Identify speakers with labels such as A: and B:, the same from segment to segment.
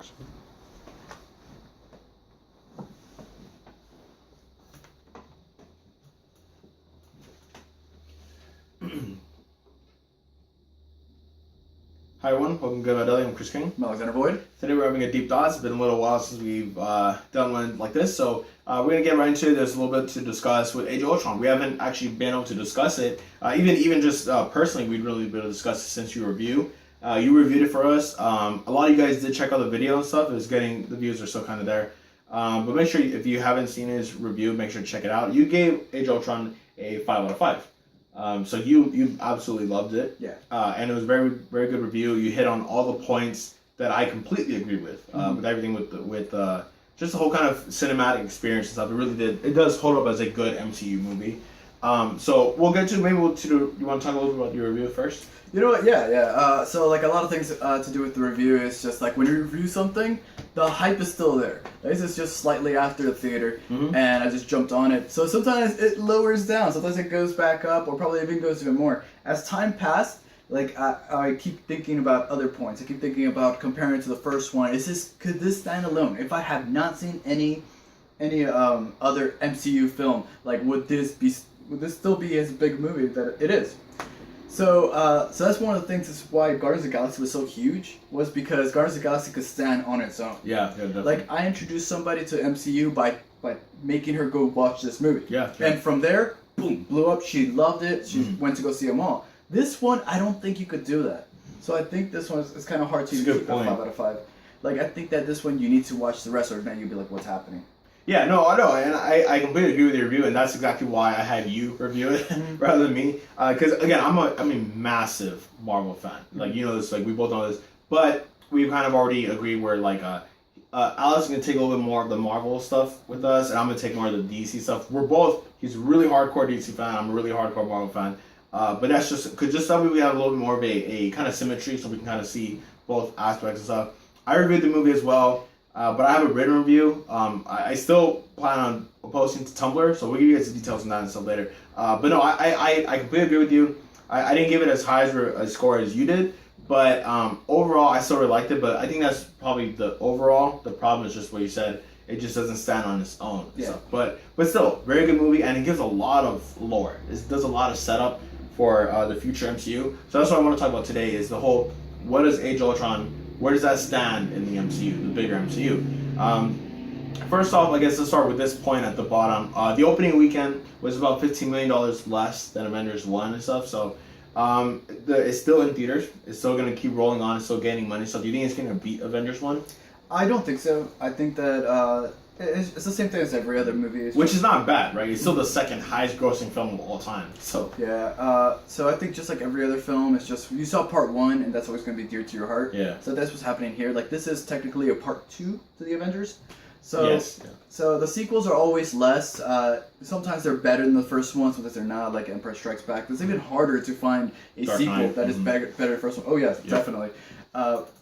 A: Hi everyone, welcome to Good About Daily. I'm Chris King.
B: I'm Alexander Boyd.
A: Today we're having a deep dive. It's been a little while since we've done one like this, so we're going to get right into it. There's a little bit to discuss with Age of Ultron. We haven't actually been able to discuss it. Even just personally, we'd really been able to discuss it since you reviewed it for us. A lot of you guys did check out the video and stuff. The views are still kind of there. But make sure, if you haven't seen his review, make sure to check it out. You gave Age of Ultron a 5 out of 5. So you absolutely loved it.
B: Yeah.
A: And it was very, very good review. You hit on all the points that I completely agree with everything with just the whole kind of cinematic experience and stuff. It really did. It does hold up as a good MCU movie. So we'll get to you want to talk a little bit about your review first?
B: You know what? Yeah. So like a lot of things to do with the review is just like when you review something, the hype is still there. This is just slightly after the theater, and I just jumped on it. So sometimes it lowers down, sometimes it goes back up, or probably even goes even more. As time passed, like I keep thinking about other points. I keep thinking about comparing to the first one. Could this stand alone? If I have not seen any other MCU film, like would this still be as big a movie that it is? So that's one of the things. That's why Guardians of the Galaxy was so huge. Was because Guardians of the Galaxy could stand on its own.
A: Yeah, definitely.
B: Like I introduced somebody to MCU by making her go watch this movie.
A: Yeah.
B: And from there, boom, blew up. She loved it. She went to go see them all. This one, I don't think you could do that. So I think this one is kind of hard to keep a 5 out of 5. Like I think that this one you need to watch the rest, or then you'll be like, what's happening?
A: Yeah, no, I know, and I completely agree with your review, and that's exactly why I had you review it rather than me. Because again, I'm a massive Marvel fan. Like you know this, like we both know this, but we've kind of already agreed where like Alex is gonna take a little bit more of the Marvel stuff with us, and I'm gonna take more of the DC stuff. He's a really hardcore DC fan. I'm a really hardcore Marvel fan. But that's just so we have a little bit more of a kind of symmetry, so we can kind of see both aspects and stuff. I reviewed the movie as well. But I have a written review. I still plan on posting to Tumblr, so we'll give you guys the details on that and stuff later. But no, I completely agree with you. I didn't give it as high a score as you did, but overall, I still really liked it. But I think that's probably the problem is just what you said. It just doesn't stand on its own.
B: Yeah.
A: So, but still, very good movie, and it gives a lot of lore. It does a lot of setup for the future MCU. So that's what I want to talk about today is the whole, what is Age of Ultron? Where does that stand in the MCU, the bigger MCU? First off, I guess let's start with this point at the bottom. The opening weekend was about $15 million less than Avengers 1 and stuff, so it's still in theaters. It's still going to keep rolling on. It's still gaining money. So do you think it's going to beat Avengers 1?
B: I don't think so. I think that it's the same thing as every other movie.
A: Which is not bad, right? It's still the second highest grossing film of all time. So
B: yeah. So I think just like every other film, it's just you saw part 1, and that's always going to be dear to your heart.
A: Yeah.
B: So that's what's happening here. Like this is technically a part 2 to the Avengers. So
A: yes. Yeah.
B: So the sequels are always less. Sometimes they're better than the first one, sometimes they're not. Like Empire Strikes Back. It's even harder to find a
A: Dark
B: sequel
A: Knight.
B: that is better than the first one. Oh yes, definitely.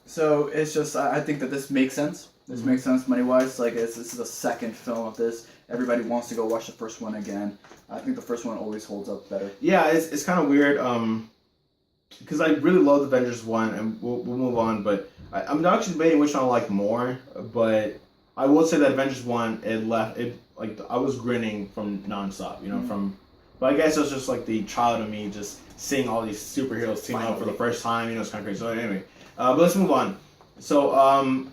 B: So it's just I think that this makes sense. This makes sense money-wise. Like this is the second film of this. Everybody wants to go watch the first one again. I think the first one always holds up better.
A: Yeah, it's kind of weird. Because I really love Avengers 1, and we'll move on. But I'm actually debating which one I like more. But I will say that Avengers 1, I was grinning from nonstop. You know, but I guess it was just like the child of me just seeing all these superheroes team up for the first time. You know, it's kind of crazy. So anyway, but let's move on. So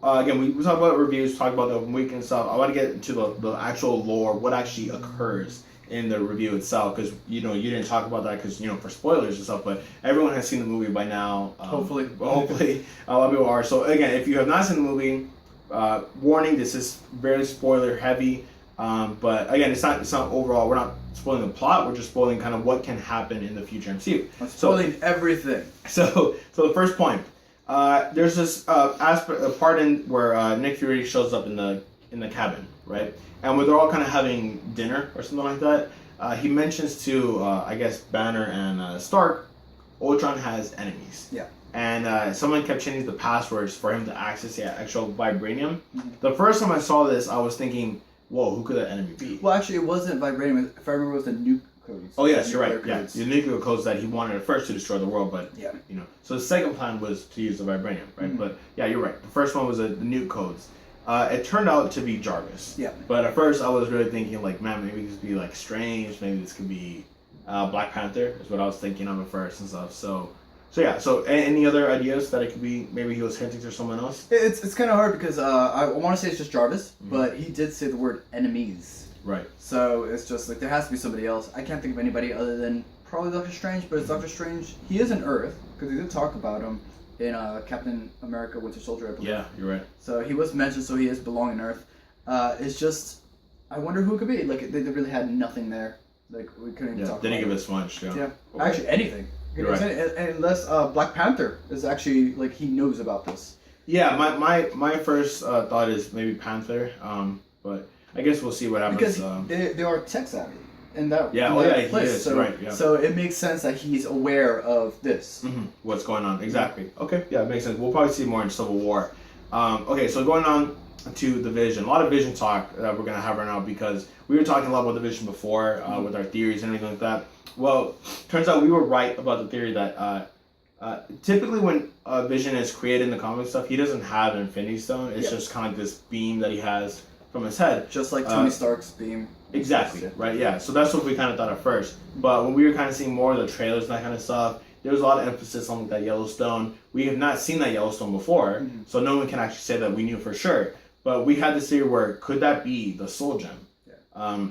A: again, we talk about reviews, talk about the open week and stuff. I want to get into the actual lore, what actually occurs in the review itself, because you didn't talk about that because for spoilers and stuff. But everyone has seen the movie by now.
B: Hopefully,
A: a lot of people are. So again, if you have not seen the movie, warning: this is very spoiler heavy. But again, it's not overall. We're not spoiling the plot. We're just spoiling kind of what can happen in the future MCU.
B: I'm spoiling everything.
A: So the first point. There's this part in where Nick Fury shows up in the cabin, right? And where they're all kind of having dinner or something like that. He mentions to I guess Banner and Stark, Ultron has enemies.
B: Yeah.
A: And someone kept changing the passwords for him to access the actual vibranium. The first time I saw this, I was thinking, whoa, who could that enemy be?
B: Well, actually, it wasn't vibranium. If I remember, it was the codes.
A: Oh yes, you're right.
B: Nuclear
A: Yeah,
B: codes.
A: the nuclear codes that he wanted at first to destroy the world, but
B: Yeah.
A: So the second plan was to use the vibranium, right? But yeah, you're right. The first one was the nuke codes. It turned out to be Jarvis.
B: Yeah.
A: But at first, I was really thinking like, man, maybe this could be like Strange. Maybe this could be Black Panther. Is what I was thinking of at first and stuff. So yeah. So any other ideas that it could be? Maybe he was hinting to someone else.
B: It's kind of hard because I want to say it's just Jarvis, but he did say the word enemies.
A: Right.
B: So it's just like there has to be somebody else. I can't think of anybody other than probably Doctor Strange, but it's Doctor Strange. He is an Earth because they did talk about him in Captain America: Winter Soldier, I believe.
A: Yeah, you're right.
B: So he was mentioned, so he is belong in Earth. It's just I wonder who it could be. Like they really had nothing there. Like we couldn't even talk.
A: Didn't
B: about
A: give
B: it.
A: us much. Yeah.
B: Yeah.
A: Okay.
B: Actually, anything.
A: You're right.
B: Unless Black Panther is actually like he knows about this.
A: Yeah, my first thought is maybe Panther, but I guess we'll see what happens.
B: Because they are tech savvy in that,
A: Yeah,
B: in that
A: he
B: place.
A: is,
B: So,
A: right, yeah.
B: so it makes sense that he's aware of this.
A: What's going on exactly? Okay, yeah, it makes sense. We'll probably see more in Civil War. Okay, so going on to the Vision, a lot of Vision talk that we're gonna have right now because we were talking a lot about the Vision before with our theories and everything like that. Well, turns out we were right about the theory that typically when Vision is created in the comic stuff, he doesn't have an Infinity Stone. It's just kind of like this beam that he has from his head.
B: Just like Tony Stark's beam.
A: Exactly, right, yeah. So that's what we kind of thought at first. But when we were kind of seeing more of the trailers and that kind of stuff, there was a lot of emphasis on that Yellowstone. We have not seen that Yellowstone before, so no one can actually say that we knew for sure. But we had this theory where, could that be the Soul Gem? Yeah.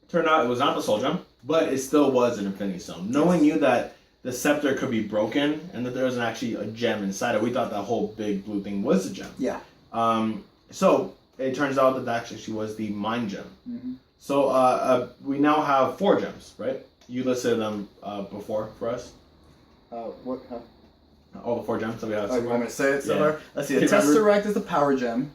A: Turned out it was not the Soul Gem, but it still was an Infinity Stone. No one knew that the scepter could be broken and that there was actually a gem inside it. We thought that whole big blue thing was a gem.
B: Yeah.
A: So it turns out that actually was the Mind Gem. So we now have 4 gems, right? You listed them before for us.
B: What?
A: All the 4 gems that we have.
B: Oh, you want me to say it? So
A: Yeah.
B: let's see. The
A: Can you remember?
B: Tesseract is the power gem.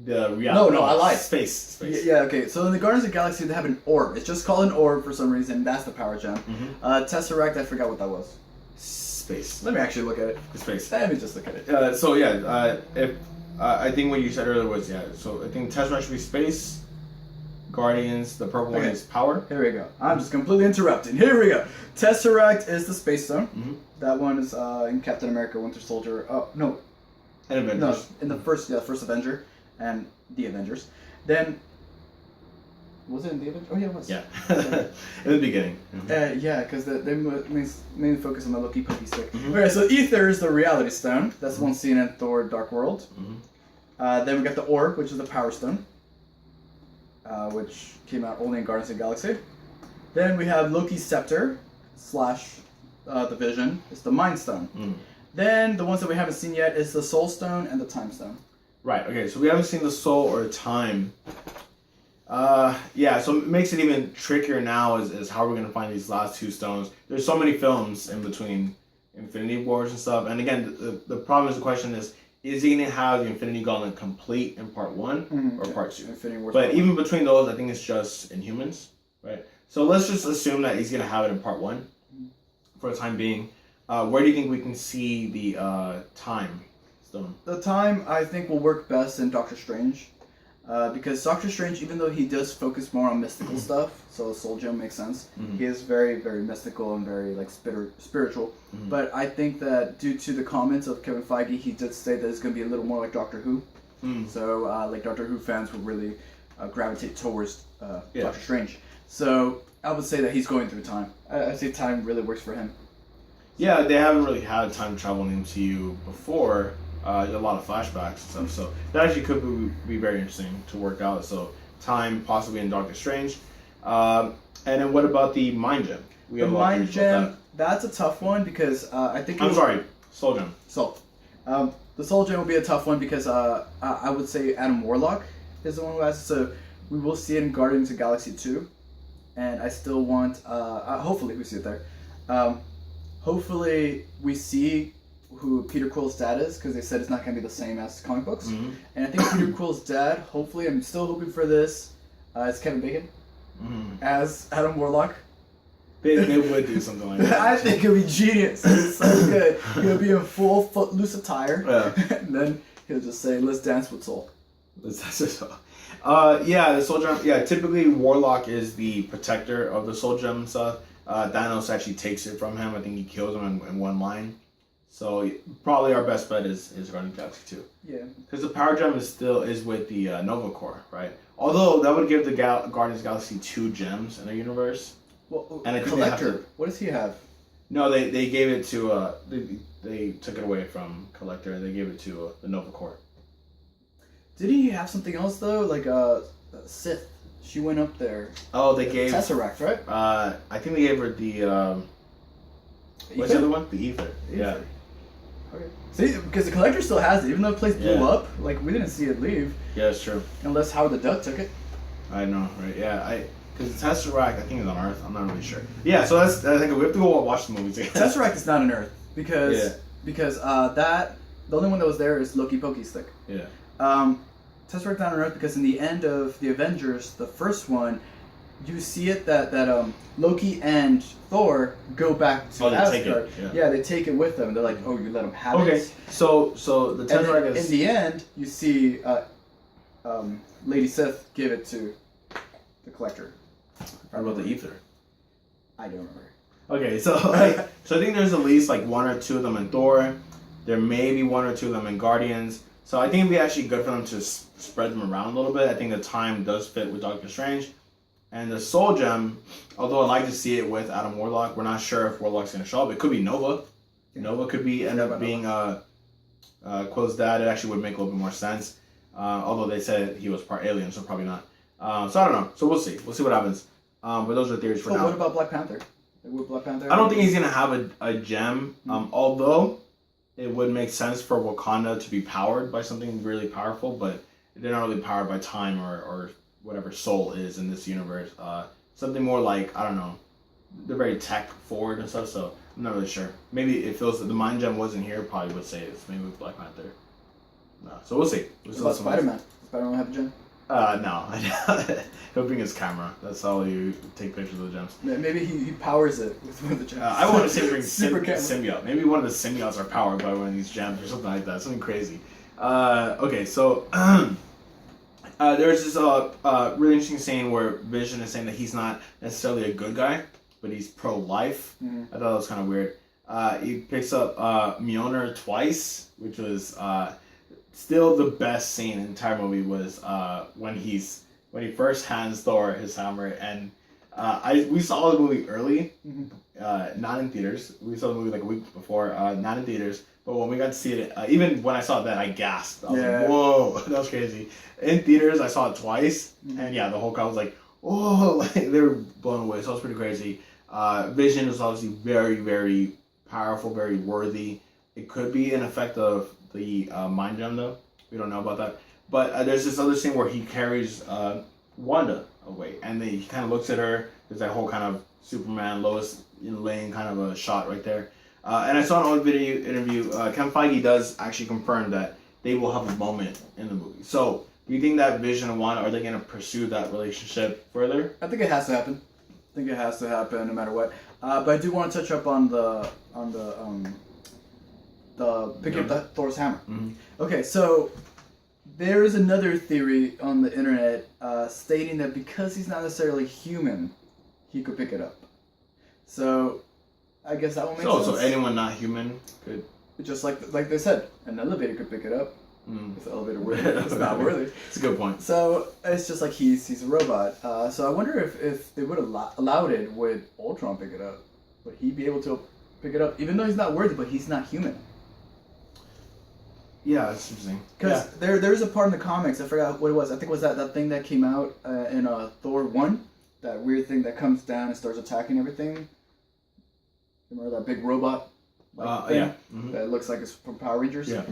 A: No,
B: I lied.
A: Space.
B: Yeah, okay. So in the Guardians of the Galaxy, they have an orb. It's just called an orb for some reason. That's the power gem. Tesseract, I forgot what that was.
A: Space.
B: Let me actually look at it.
A: Space.
B: Let me just look at it.
A: So yeah, if I think what you said earlier was So I think Tesseract should be space. Guardians, the purple one is power.
B: Here we go. I'm just completely interrupting. Here we go. Tesseract is the space stone. That one is in Captain America: Winter Soldier. Oh no.
A: And Avengers.
B: No, in the first Avenger and the Avengers. Then was it in the Avengers? Oh yeah, it was.
A: Yeah. In the beginning.
B: Yeah, because they mainly focus on the Loki Pokey stick. Okay, so Ether is the Reality Stone. That's the one seen in Thor: Dark World. Then we got the Orb, which is the Power Stone, which came out only in Guardians of the Galaxy. Then we have Loki's Scepter / the Vision. It's the Mind Stone. Then the ones that we haven't seen yet is the Soul Stone and the Time Stone.
A: Right. Okay. So we haven't seen the Soul or the Time. Yeah. So it makes it even trickier now is how we're gonna find these last 2 stones. There's so many films in between Infinity Wars and stuff. And again, the problem is the question is he gonna have the Infinity Gauntlet complete in part 1 or part 2?
B: Infinity Wars.
A: But even between those, I think it's just Inhumans, right? So let's just assume that he's gonna have it in part 1 for the time being. Where do you think we can see the Time Stone?
B: The Time, I think, will work best in Doctor Strange. Because Doctor Strange, even though he does focus more on mystical stuff, so Soul Gem makes sense, he is very, very mystical and very like spiritual. But I think that due to the comments of Kevin Feige, he did say that it's going to be a little more like Doctor Who. So like Doctor Who fans would really gravitate towards Doctor Strange. So I would say that he's going through time. I say time really works for him.
A: Yeah, they haven't really had time travel in MCU before. A lot of flashbacks and stuff, so that actually could be very interesting to work out. So time possibly in Doctor Strange, and then what about the Mind Gem?
B: The Mind Gem, that's a tough one because I think
A: I'm sorry, Soul Gem.
B: The Soul Gem will be a tough one because I would say Adam Warlock is the one who has it. So we will see it in Guardians of the Galaxy 2, and I still want hopefully we see it there. Hopefully we see who Peter Quill's dad is, because they said it's not going to be the same as comic books. And I think Peter Quill's dad, hopefully, I'm still hoping for this, is Kevin Bacon as Adam Warlock.
A: They would do something like that.
B: I think it would be genius. It's so good. He'll be in full Footloose attire, and then he'll just say, "Let's dance with Soul."
A: Yeah, the soul gem. Yeah, typically Warlock is the protector of the soul gem and stuff. Thanos actually takes it from him. I think he kills him in one line. So probably our best bet is Guardians of the Galaxy 2.
B: Yeah.
A: Because the power gem is with the Nova Core, right? Although that would give the Guardians of the Galaxy 2 gems in the universe.
B: Well,
A: and I think
B: Collector. What does he have?
A: No, they gave it to they took it away from Collector and they gave it to the Nova Corps.
B: Didn't he have something else though? Like Sith. She went up there.
A: Oh, they gave
B: Tesseract, right?
A: I think they gave her the what's the other one? The Ether. Yeah.
B: Okay. See, because the Collector still has it, even though the place blew up. Like we didn't see it leave.
A: Yeah, that's true.
B: Unless Howard the Duck took it.
A: I know, right? Yeah, because Tesseract, I think is on Earth. I'm not really sure. Yeah, so that's I think we have to go watch the movies again.
B: Tesseract is not on Earth because that the only one that was there is Loki Pokey Stick.
A: Yeah.
B: Tesseract not on Earth because in the end of the Avengers, the first one, you see it that Loki and Thor go back to Asgard. Yeah, they take it with them. They're like, oh, you let them have it.
A: Okay, so the Tesseract is
B: in the end, you see Lady Sif give it to the Collector.
A: How about the Ether?
B: I don't remember.
A: Okay, so I think there's at least like one or two of them in Thor. There may be one or two of them in Guardians. So I think it'd be actually good for them to spread them around a little bit. I think the time does fit with Doctor Strange. And the Soul Gem, although I'd like to see it with Adam Warlock, we're not sure if Warlock's going to show up. It could be Nova. Nova could end up being Quill's dad. It actually would make a little bit more sense. Although they said he was part alien, so probably not. So I don't know. So we'll see. We'll see what happens. But those are theories for now.
B: What about Black Panther? Would Black Panther?
A: I don't think he's going to have a gem. Although it would make sense for Wakanda to be powered by something really powerful, but they're not really powered by time or whatever soul is in this universe. Something more like, I don't know, they're very tech forward and stuff, so I'm not really sure. Maybe it feels that the mind gem wasn't here, probably would say it's maybe with Black Panther. No, so we'll see.
B: What about Spider-Man? Does Spider-Man have a gem?
A: No. He'll bring his camera. That's all you take pictures of the gems.
B: Maybe he powers it with one of the gems.
A: I want to say bring
B: Super
A: symbiote. Maybe one of the symbiotes are powered by one of these gems or something like that. Something crazy. Okay, so there's this really interesting scene where Vision is saying that he's not necessarily a good guy, but he's pro-life. I thought that was kind of weird. He picks up Mjolnir twice, which was still the best scene in the entire movie was when he first hands Thor his hammer, and we saw the movie early, not in theaters. We saw the movie like a week before, not in theaters. But when we got to see it, even when I saw that, I gasped. I was like, "Whoa, that was crazy!" In theaters, I saw it twice, and yeah, the whole crowd was like, "Oh!" Like they were blown away. So it was pretty crazy. Vision is obviously very, very powerful, very worthy. It could be an effect of the mind gem, though. We don't know about that. But there's this other scene where he carries Wanda away, and he kind of looks at her. There's that whole kind of Superman, Lois Lane kind of a shot right there. And I saw an old video interview. Kevin Feige does actually confirm that they will have a moment in the movie. So, do you think that Vision and Wanda, are they going to pursue that relationship further?
B: I think it has to happen. I think it has to happen no matter what. But I do want to touch up on the picking up the Thor's hammer. Okay, so there is another theory on the internet stating that because he's not necessarily human, he could pick it up. So I guess that will make sense.
A: So anyone not human could.
B: Just like they said, an elevator could pick it up. If the elevator worthy, it's not worthy.
A: It's a good point.
B: So it's just like he's a robot. So I wonder if they would have allowed it, would Ultron pick it up? Would he be able to pick it up, even though he's not worthy, but he's not human?
A: Yeah, that's interesting.
B: Because there's a part in the comics, I forgot what it was. I think it was that thing that came out in Thor 1, that weird thing that comes down and starts attacking everything. Remember that big robot thing that looks like it's from Power Rangers?
A: Yeah.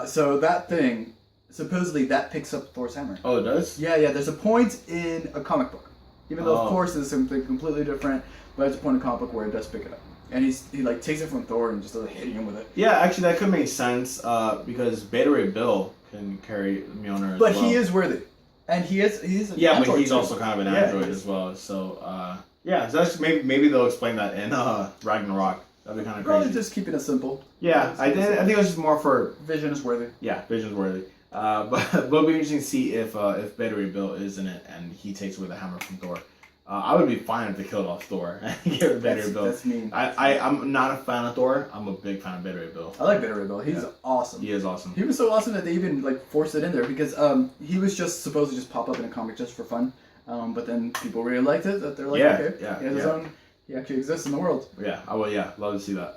B: So that thing, supposedly that picks up Thor's hammer.
A: Oh, it does?
B: Yeah, there's a point in a comic book. Even though, of course, it's something completely different, but there's a point in a comic book where it does pick it up. And he like takes it from Thor and just starts hitting him with it.
A: Yeah, actually, that could make sense because Beta Ray Bill can carry Mjolnir as well.
B: But he is worthy. And he's an android
A: but he's
B: too.
A: also kind of an android as well. So, so that's maybe they'll explain that in Ragnarok. That'd be kind of crazy.
B: Probably just keeping it simple.
A: Yeah, I think it was just more for...
B: Vision is worthy.
A: Yeah, Vision's worthy. But it'll be interesting to see if Beta Ray Bill is in it and he takes away the hammer from Thor. I would be fine if they killed off Thor and get rid Beta Ray Bill.
B: That's mean.
A: I'm not a fan of Thor. I'm a big fan of Beta Ray Bill.
B: I like Beta Ray Bill. He's awesome.
A: He is awesome.
B: He was so awesome that they even like forced it in there because he was just supposed to just pop up in a comic just for fun. But then people really liked it. That they're like, okay, he has his own. He actually exists in the world.
A: Yeah, I will. Yeah, love to see that.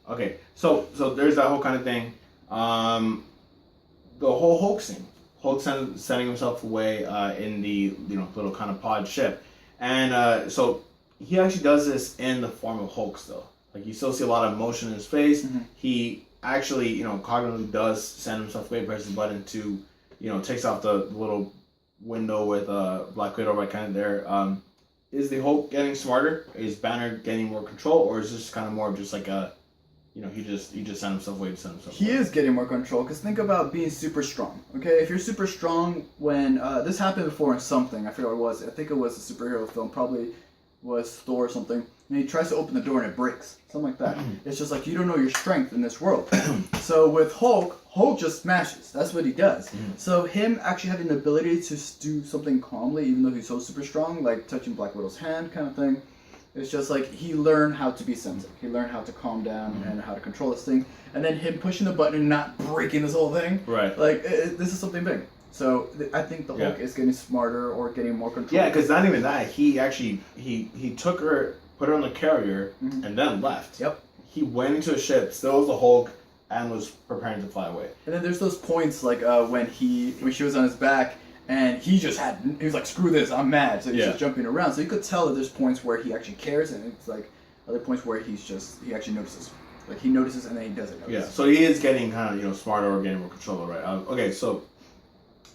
A: Okay, so there's that whole kind of thing. The whole Hulk scene. Hulk sending himself away in the little kind of pod ship. And so he actually does this in the form of Hulk still. Like you still see a lot of emotion in his face. Mm-hmm. He actually, cognitively does send himself away, presses the button to, takes off the little window with Black Widow right kind of there. Is the Hulk getting smarter? Is Banner getting more control, or is this kind of more of just like a, he just sent himself away to send himself away?
B: He is getting more control, because think about being super strong, okay? If you're super strong, when, this happened before in something, I forget what it was, I think it was a superhero film, probably was Thor or something, and he tries to open the door and it breaks, something like that. It's just like, you don't know your strength in this world. So with Hulk just smashes, that's what he does. So him actually having the ability to do something calmly, even though he's so super strong, like touching Black Widow's hand kind of thing, it's just like he learned how to be sensitive. He learned how to calm down and how to control this thing. And then him pushing the button and not breaking this whole thing.
A: Right.
B: Like, this is something big. So I think the Hulk is getting smarter or getting more control.
A: Yeah, because not even that. He actually, he took her, put her on the carrier, and then left.
B: Yep.
A: He went into a ship, still was the Hulk, and was preparing to fly away.
B: And then there's those points like when she was on his back, and he was like, screw this, I'm mad. So he's just jumping around. So you could tell that there's points where he actually cares, and it's like other points where he actually notices. Like he notices and then he doesn't notice.
A: Yeah, so he is getting kind of, smarter or getting more control, right? Okay, so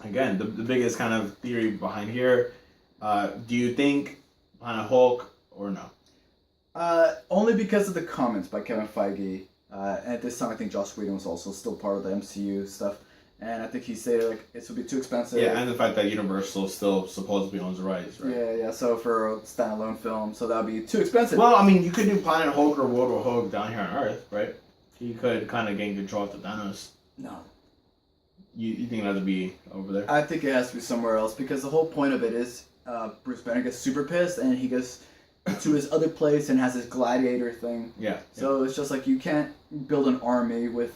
A: again, the biggest kind of theory behind here, do you think kind of Hulk or no?
B: Only because of the comments by Kevin Feige. And at this time, I think Joss Whedon was also still part of the MCU stuff. And I think he said like it would be too expensive.
A: Yeah, and the fact that Universal still supposedly owns the rights, right?
B: Yeah. So for a standalone film, so that would be too expensive.
A: Well, I mean, you could do Planet Hulk or World War Hulk down here on Earth, right? He could kind of gain control of the Thanos.
B: No.
A: You think that would be over there?
B: I think it has to be somewhere else because the whole point of it is Bruce Banner gets super pissed and he goes to his other place and has his gladiator thing.
A: Yeah.
B: So it's just like you can't build an army with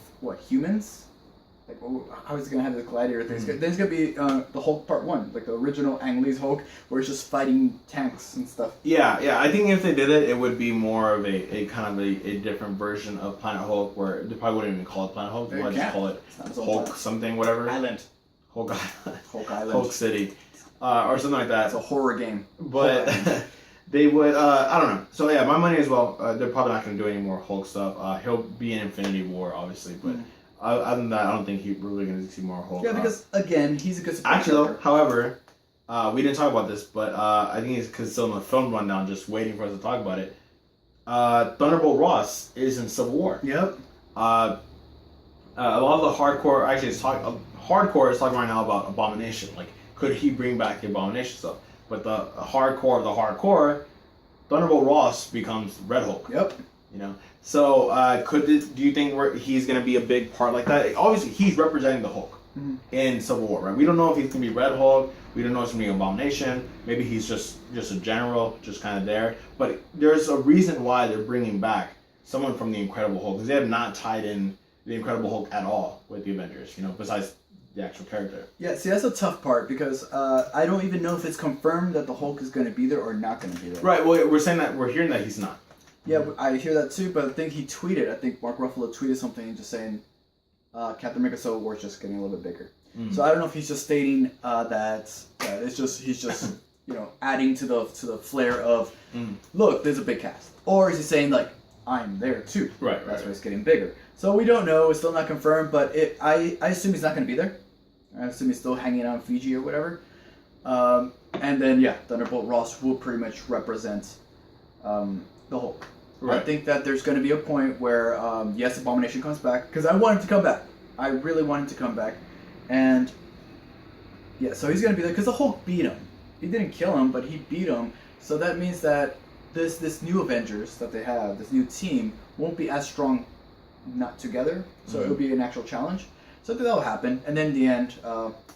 B: humans. Like, how is he gonna have the gladiator thing? There's gonna be the Hulk Part 1, like the original Ang Lee's Hulk, where it's just fighting tanks and stuff.
A: Yeah. I think if they did it, it would be more of a kind of a different version of Planet Hulk, where they probably wouldn't even call it Planet Hulk. They would just call it Hulk something, whatever.
B: Island.
A: Hulk Island.
B: Hulk Island.
A: Hulk City, or something like that.
B: It's a horror game.
A: But they would. I don't know. So yeah, my money as well. They're probably not gonna do any more Hulk stuff. He'll be in Infinity War, obviously, but. Other than that, I don't think we're really going to see more Hulk.
B: Yeah, because, again, he's a good support
A: Actually, though, however, we didn't talk about this, but I think it's because it's still in the film rundown, just waiting for us to talk about it. Thunderbolt Ross is in Civil War.
B: Yep.
A: A lot of the hardcore, actually, hardcore is talking right now about Abomination. Like, could he bring back the Abomination stuff? But the hardcore of the hardcore, Thunderbolt Ross becomes Red Hulk.
B: Yep.
A: So, do you think he's going to be a big part like that? Obviously, he's representing the Hulk in Civil War, right? We don't know if he's going to be Red Hulk. We don't know if it's going to be Abomination. Maybe he's just a general, just kind of there. But there's a reason why they're bringing back someone from the Incredible Hulk, because they have not tied in the Incredible Hulk at all with the Avengers, besides the actual character.
B: Yeah, see, that's a tough part, because I don't even know if it's confirmed that the Hulk is going to be there or not going to be there.
A: Right, well, we're hearing that he's not.
B: Yeah, I hear that too, but I think he tweeted, Mark Ruffalo tweeted something just saying Captain America Civil War is just getting a little bit bigger. So I don't know if he's just stating that he's just adding to the flair of look, there's a big cast, or is he saying like I'm there too?
A: Right.
B: That's why it's getting bigger. So we don't know. It's still not confirmed, but I assume he's not going to be there. I assume he's still hanging out in Fiji or whatever. And then Thunderbolt Ross will pretty much represent the Hulk. Right. I think that there's going to be a point where, yes, Abomination comes back, because I want him to come back. I really want him to come back. And, yeah, so he's going to be there, because the Hulk beat him. He didn't kill him, but he beat him. So that means that this new Avengers that they have, this new team, won't be as strong not together. So it'll be an actual challenge. So I think that'll happen, and then in the end,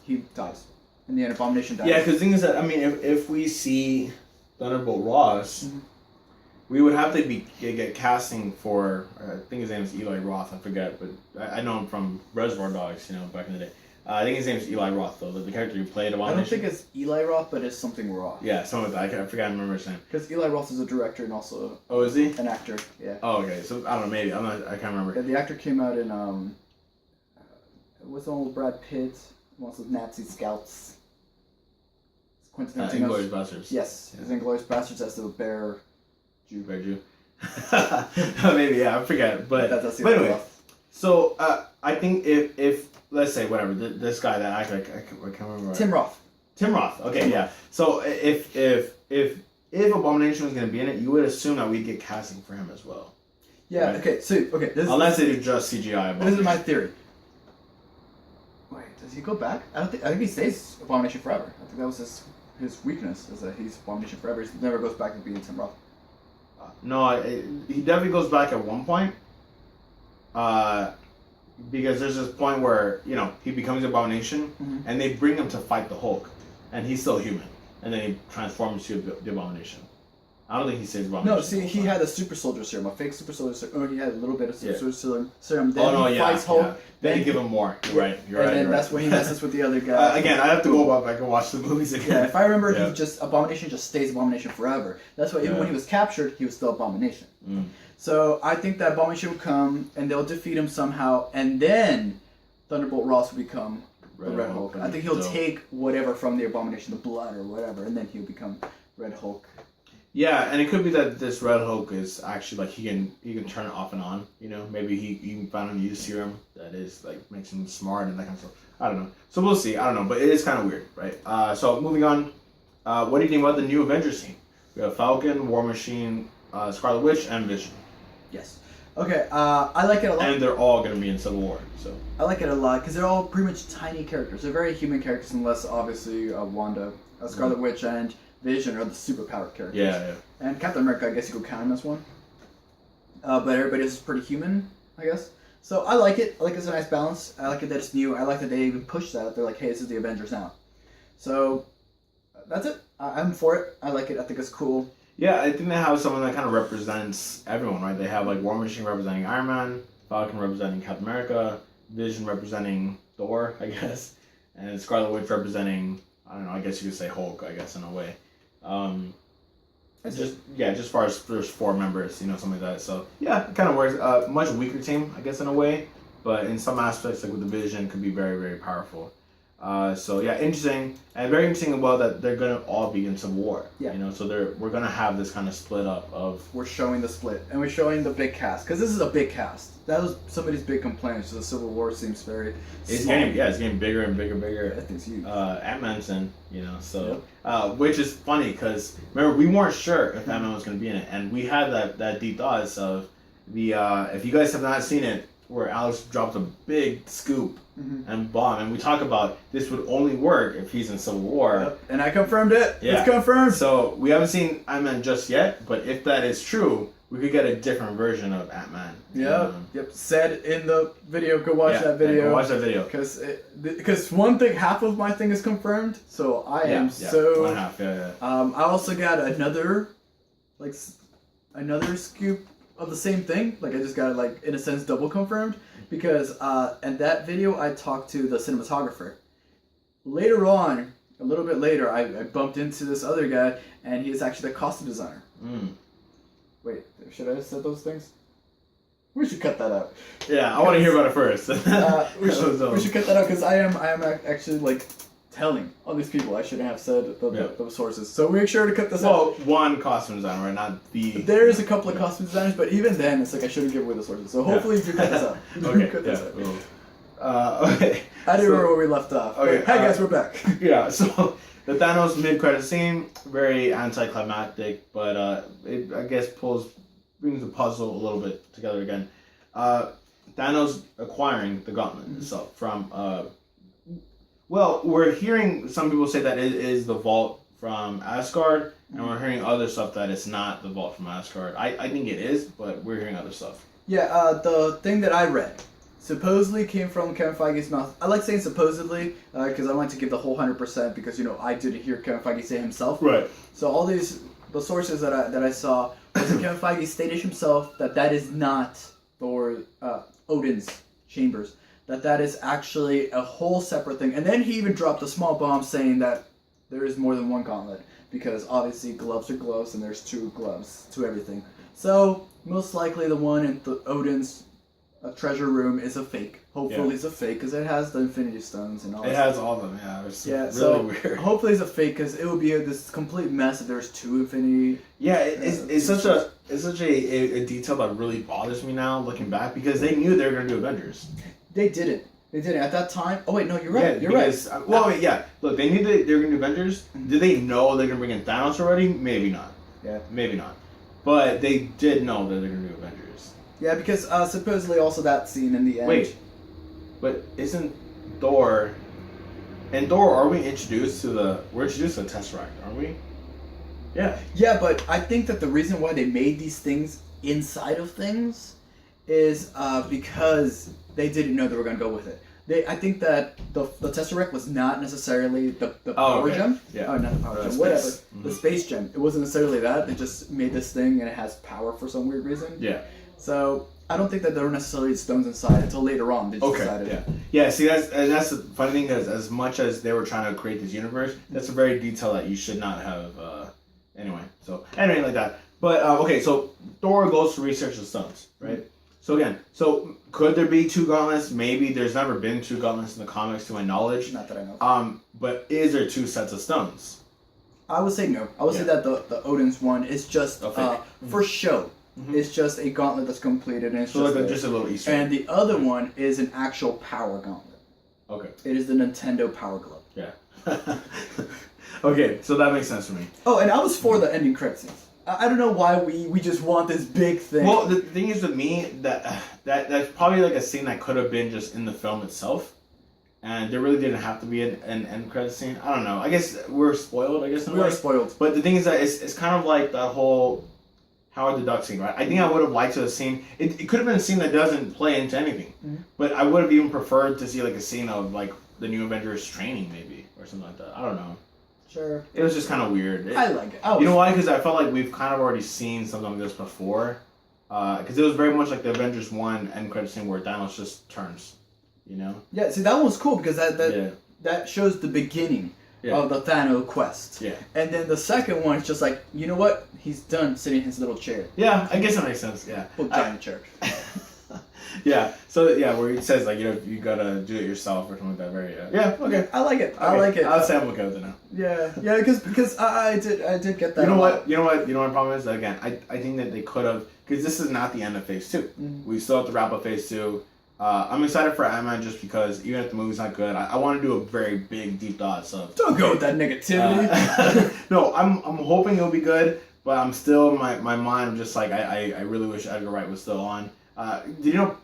B: he dies. In the end, Abomination dies.
A: Yeah, because the thing is that, I mean, if we see Thunderbolt Ross, we would have to get casting for, I think his name is Eli Roth, I forget, but I know him from Reservoir Dogs, back in the day. I think his name is Eli Roth, though, the character who played Abomination.
B: I don't think it's Eli Roth, but it's something Roth.
A: Yeah, something like that. I forgot to remember his name.
B: Because Eli Roth is a director and also
A: Oh, is he?
B: an actor, yeah.
A: Oh, okay. So, I don't know, maybe. I can't remember.
B: Yeah, the actor came out in, what's the old Brad Pitt? Once with Nazi scouts. Quentin Tarantino's.
A: Inglourious Basterds.
B: Yes, his Inglourious Basterds as the bear Jew.
A: Bear Jew. Maybe, yeah, I forget. But anyway,
B: Roth.
A: so I think if let's say whatever this guy that I can't remember.
B: Tim Roth.
A: Tim Roth. Okay, yeah. So if Abomination was gonna be in it, you would assume that we'd get casting for him as well.
B: Yeah.
A: Right?
B: Okay. So
A: Unless they do just CGI.
B: This is my theory. Wait, does he go back? I think he stays Abomination forever. I think that was his weakness is that he's Abomination forever. He never goes back to being Tim Roth.
A: No, he definitely goes back at one point. Because there's this point where he becomes Abomination, and they bring him to fight the Hulk, and he's still human, and then he transforms to the Abomination. I don't think he saves Abomination.
B: No, see, he had a super soldier serum, a fake super soldier serum. Or he had a little bit of super soldier serum. Then he fights Hulk.
A: Yeah. Then he give him more. You're right.
B: And then that's when he messes with the other guy.
A: Again, I have to go back and watch the movies again.
B: Yeah, if I remember, Abomination just stays Abomination forever. That's why even when he was captured, he was still Abomination. So I think that Abomination will come, and they'll defeat him somehow, and then Thunderbolt Ross will become the Red Hulk. I think he'll take whatever from the Abomination, the blood or whatever, and then he'll become Red Hulk.
A: Yeah, and it could be that this Red Hulk is actually like he can turn it off and on. Maybe he can find a new serum that is like makes him smart and that kind of stuff. I don't know. So we'll see. I don't know, but it is kind of weird, right? So moving on, what do you think about the new Avengers team? We have Falcon, War Machine, Scarlet Witch, and Vision.
B: Yes. Okay. I like it a lot.
A: And they're all gonna be in Civil War. So
B: I like it a lot because they're all pretty much tiny characters. They're very human characters, unless obviously Wanda, Scarlet Witch, and Vision are the superpowered characters.
A: Yeah.
B: And Captain America, I guess you could count him as one. But everybody else is pretty human, I guess. So I like it. I like it's a nice balance. I like it that it's new. I like that they even push that. They're like, hey, this is the Avengers now. So that's it. I'm for it. I like it. I think it's cool.
A: Yeah, I think they have someone that kind of represents everyone, right? They have like War Machine representing Iron Man, Falcon representing Captain America, Vision representing Thor, I guess, and Scarlet Witch representing, I don't know, I guess you could say Hulk, I guess, in a way. Just far as there's 4 members, something like that. So yeah, it kind of works. Much weaker team, I guess, in a way, but in some aspects, like with the Vision, could be very, very powerful. So yeah, interesting, and very interesting as well that they're gonna all be in Civil War.
B: Yeah.
A: So we're gonna have this kind of split up of.
B: We're showing the split, and we're showing the big cast because this is a big cast. That was somebody's big complaint. So the Civil War seems very.
A: It's getting bigger and bigger.
B: I think it's huge.
A: Ant-Man's in, so which is funny because remember we weren't sure if Ant-Man was gonna be in it, and we had that deep thoughts of the if you guys have not seen it, where Alex dropped a big scoop. And bomb, and we talk about this would only work if he's in Civil War.
B: Yep. And I confirmed it.
A: Yeah.
B: It's confirmed.
A: So we haven't seen Ant-Man just yet, but if that is true, we could get a different version of Ant-Man.
B: Yep. Said in the video. Go watch that video.
A: Go watch that video.
B: Because one thing, half of my thing is confirmed. So I am so.
A: One half. Yeah.
B: I also got another scoop of the same thing. Like I just got it in a sense double confirmed. Because in that video, I talked to the cinematographer. Later on, a little bit later, I bumped into this other guy, and he is actually the costume designer. Wait, should I have said those things? We should cut that out.
A: Yeah, I want to hear about it first.
B: we should cut that out because I am actually telling all these people I shouldn't have said the sources. So make sure to cut this out.
A: Well, one costume designer, right? Not the.
B: There's a couple of costume designers, but even then, it's I shouldn't give away the sources. So hopefully, you do cut this out.
A: Okay.
B: I didn't remember where we left off. Okay. Hi guys, we're back.
A: Yeah. So the Thanos mid-credit scene, very anticlimactic, but it I guess brings the puzzle a little bit together again. Thanos acquiring the gauntlet itself from. Well, we're hearing some people say that it is the vault from Asgard, and we're hearing other stuff that it's not the vault from Asgard. I think it is, but we're hearing other stuff.
B: Yeah, the thing that I read supposedly came from Kevin Feige's mouth. I like saying supposedly because I don't like to give the whole 100% because I didn't hear Kevin Feige say himself.
A: Right.
B: So all the sources that I saw was that Kevin Feige stated himself that is not Thor Odin's chambers. That is actually a whole separate thing. And then he even dropped a small bomb saying that there is more than one gauntlet because obviously gloves are gloves and there's 2 gloves to everything. So most likely the one in Odin's treasure room is a fake. Hopefully it's a fake because it has the Infinity Stones and all.
A: It has all of them. Yeah, it's really
B: so
A: weird.
B: Hopefully it's a fake because it would be this complete mess if there's 2 Infinity.
A: Yeah, it's such a detail that really bothers me now looking back because they knew they were gonna do Avengers.
B: They didn't. At that time. Oh wait, no, you're right.
A: Yeah, because, right. Well, wait, yeah. Look, they knew they were gonna do Avengers.
B: Mm-hmm.
A: Did they know they're gonna bring in Thanos already? Maybe not.
B: Yeah.
A: Maybe not. But they did know that they're gonna do Avengers.
B: Yeah, because supposedly also that scene in the end.
A: Wait, but isn't Thor? In Thor, are we introduced to the? We're introduced to the Tesseract, aren't we? Yeah.
B: Yeah, but I think that the reason why they made these things inside of things is because they didn't know they were gonna go with it. I think that the Tesseract was not necessarily the power gem.
A: Yeah.
B: Oh, not the power gem. Whatever. Mm-hmm. The space gem. It wasn't necessarily that. They just made this thing and it has power for some weird reason.
A: Yeah.
B: So I don't think that there were necessarily stones inside until later on. They just decided.
A: Yeah. Yeah. See, that's the funny thing is, as much as they were trying to create this universe, that's a very detail that you should not have. Anyway. So anyway, like that. But okay. So Thor goes to research the stones, right? So again, could there be 2 gauntlets? Maybe. There's never been 2 gauntlets in the comics to my knowledge.
B: Not that I know.
A: But is there 2 sets of stones?
B: I would say no. I would say that the Odin's one is just for show. Mm-hmm. It's just a gauntlet that's completed, and it's
A: just a little Easter egg.
B: And the other one is an actual power gauntlet.
A: Okay.
B: It is the Nintendo Power Glove.
A: Yeah. Okay, so that makes sense for me.
B: Oh, and I was for the ending credit scenes. I don't know why we just want this big thing.
A: Well, the thing is with me that's probably like a scene that could have been just in the film itself, and there really didn't have to be an end credit scene. I don't know. I guess we're spoiled.
B: We are spoiled.
A: But the thing is that it's kind of like that whole Howard the Duck scene, right? I think I would have liked to have seen it. Could have been a scene that doesn't play into anything, but I would have even preferred to see like a scene of like the New Avengers training, maybe, or something like that. I don't know.
B: Sure.
A: It was just kind of weird.
B: I like it.
A: You know why? Because I felt like we've kind of already seen something like this before. Because it was very much like the Avengers 1 end credit scene where Thanos just turns, you know?
B: Yeah, see, that one was cool because that shows the beginning of the Thanos quest.
A: Yeah.
B: And then the second one is just like, you know what? He's done sitting in his little chair.
A: Yeah, I guess that makes sense, yeah.
B: Little giant chair.
A: Yeah, so where it says like, you gotta do it yourself or something like that. Very yeah, okay.
B: I like it.
A: Okay.
B: I like it.
A: I'll say I'm okay with it now.
B: Yeah, because I did get that.
A: You know what my problem is? Again, I think that they could have, because this is not the end of Phase 2. Mm-hmm. We still have to wrap up Phase 2. I'm excited for Ant-Man just because even if the movie's not good, I want to do a very big deep thoughts of.
B: Don't go with that negativity.
A: No, I'm hoping it'll be good, but I'm still my mind. I'm just like I really wish Edgar Wright was still on. Did you know?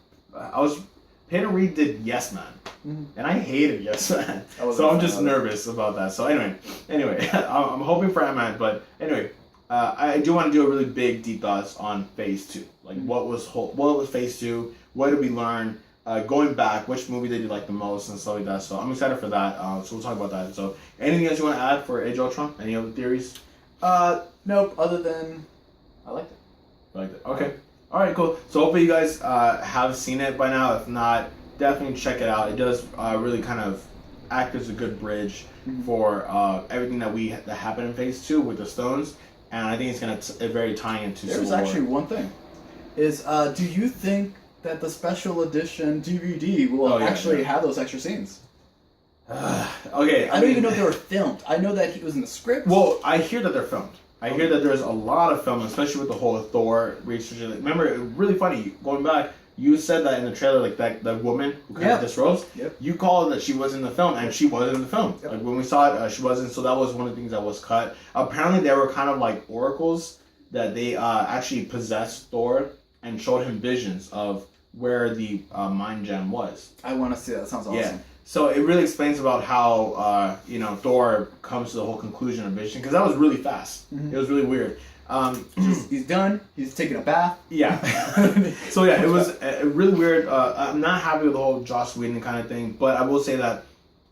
A: Peyton Reed did Yes Man, and I hated Yes Man, so I'm just nervous about that. So anyway, I'm hoping for Ant-Man, but anyway, I do want to do a really big deep thoughts on Phase 2. Like what was Phase 2? What did we learn? Going back, which movie did you like the most and stuff like that. So I'm excited for that. So we'll talk about that. So anything else you want to add for Age of Ultron? Any other theories?
B: Nope. Other than I liked it.
A: Liked it. Okay. All right, cool. So hopefully you guys have seen it by now. If not, definitely check it out. It does really kind of act as a good bridge for everything that happened in Phase 2 with the stones, and I think it's gonna very tie into.
B: There's actually one thing. Is do you think that the special edition DVD will actually have those extra scenes?
A: Okay.
B: I don't even know if they were filmed. I know that he was in the script.
A: Well, I hear that they're filmed. I hear that there's a lot of film, especially with the whole Thor research. Remember, really funny, going back, you said that in the trailer, like that woman who kind of disrobes, you called that she was in the film, and she was in the film. Like when we saw it, she wasn't, so that was one of the things that was cut. Apparently there were kind of like oracles that they actually possessed Thor and showed him visions of where the mind gem was.
B: I want to see that. That sounds awesome.
A: Yeah. So it really explains about how Thor comes to the whole conclusion of Vision, because that was really fast. It was really weird.
B: He's done. He's taking a bath.
A: Yeah. So yeah, it was really weird. I'm not happy with the whole Joss Whedon kind of thing, but I will say that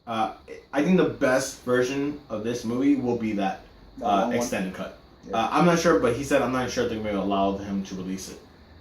A: I think the best version of this movie will be that extended cut.
B: Yeah.
A: I'm not sure, but he said I'm not sure if they're going to allow him to release it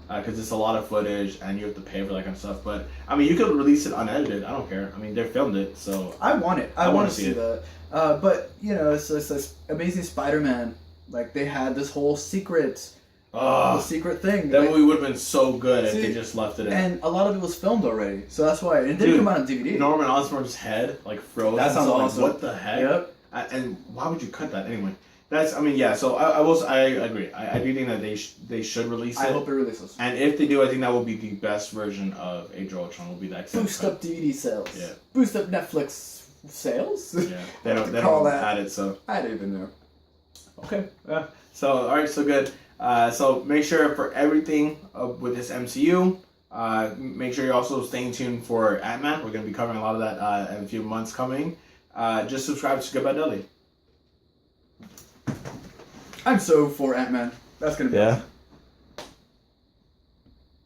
A: because it's a lot of footage and you have to pay for that kind of stuff. But I mean, you could release it unedited. I don't care. I mean, they filmed it, so
B: I want it. I want to see that. But you know, it's this Amazing Spider-Man. Like they had this whole secret thing.
A: That movie would have been so good if they just left it in.
B: And a lot of it was filmed already, so that's why it didn't come out on DVD.
A: Norman Osborn's head like froze.
B: That sounds awesome.
A: What the heck?
B: Yep.
A: And why would you cut that anyway? That's So I agree. I do think that they should release it.
B: I hope it releases.
A: And if they do, I think that will be the best version of Age of Ultron. Will be that
B: boost up DVD sales.
A: Yeah.
B: Boost up Netflix sales.
A: Yeah. They don't add it. So
B: I don't even know.
A: Okay. Yeah. So all right. So good. So make sure for everything with this MCU. Make sure you're also staying tuned for Ant-Man. We're going to be covering a lot of that in a few months coming. Just subscribe to Goodbye Dudley.
B: I'm so for Ant-Man. That's gonna be awesome.